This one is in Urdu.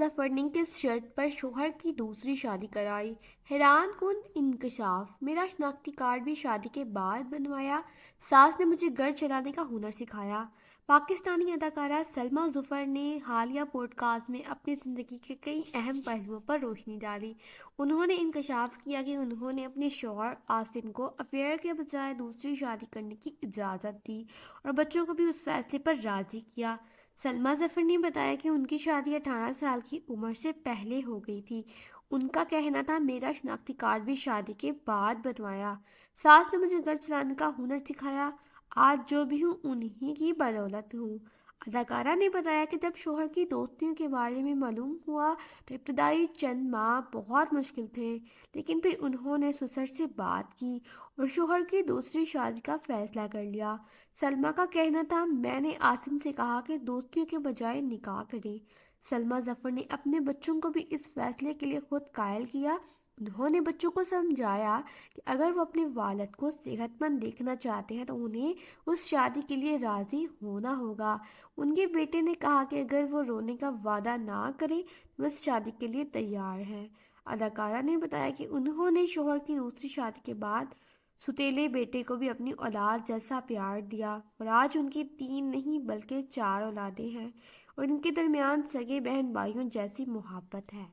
ظفر نے کس شرط پر شوہر کی دوسری شادی کرائی؟ حیران کن انکشاف، میرا شناختی کارڈ بھی شادی کے بعد بنوایا، ساس نے مجھے گھر چلانے کا ہنر سکھایا۔ پاکستانی اداکارہ سلمیٰ ظفر نے حالیہ پوڈ کاسٹ میں اپنی زندگی کے کئی اہم پہلوؤں پر روشنی ڈالی۔ انہوں نے انکشاف کیا کہ انہوں نے اپنے شوہر عاصم کو افیئر کے بجائے دوسری شادی کرنے کی اجازت دی اور بچوں کو بھی اس فیصلے پر راضی کیا۔ سلمیٰ ظفر نے بتایا کہ ان کی شادی 18 سال کی عمر سے پہلے ہو گئی تھی۔ ان کا کہنا تھا، میرا شناختی کارڈ بھی شادی کے بعد بنوایا، ساس نے مجھے گھر چلانے کا ہنر سکھایا، آج جو بھی ہوں انہی کی بدولت ہوں۔ اداکارہ نے بتایا کہ جب شوہر کی دوستیوں کے بارے میں معلوم ہوا تو ابتدائی چند ماہ بہت مشکل تھے، لیکن پھر انہوں نے سسر سے بات کی اور شوہر کی دوسری شادی کا فیصلہ کر لیا۔ سلمیٰ کا کہنا تھا، میں نے عاصم سے کہا کہ دوستیوں کے بجائے نکاح کریں۔ سلمیٰ ظفر نے اپنے بچوں کو بھی اس فیصلے کے لیے خود قائل کیا۔ انہوں نے بچوں کو سمجھایا کہ اگر وہ اپنے والد کو صحت مند دیکھنا چاہتے ہیں تو انہیں اس شادی کے لیے راضی ہونا ہوگا۔ ان کے بیٹے نے کہا کہ اگر وہ رونے کا وعدہ نہ کریں تو اس شادی کے لیے تیار ہیں۔ اداکارہ نے بتایا کہ انہوں نے شوہر کی دوسری شادی کے بعد ستیلے بیٹے کو بھی اپنی اولاد جیسا پیار دیا اور آج ان کی 3 نہیں بلکہ 4 اولادیں ہیں اور ان کے درمیان سگے بہن بھائیوں جیسی محبت ہے۔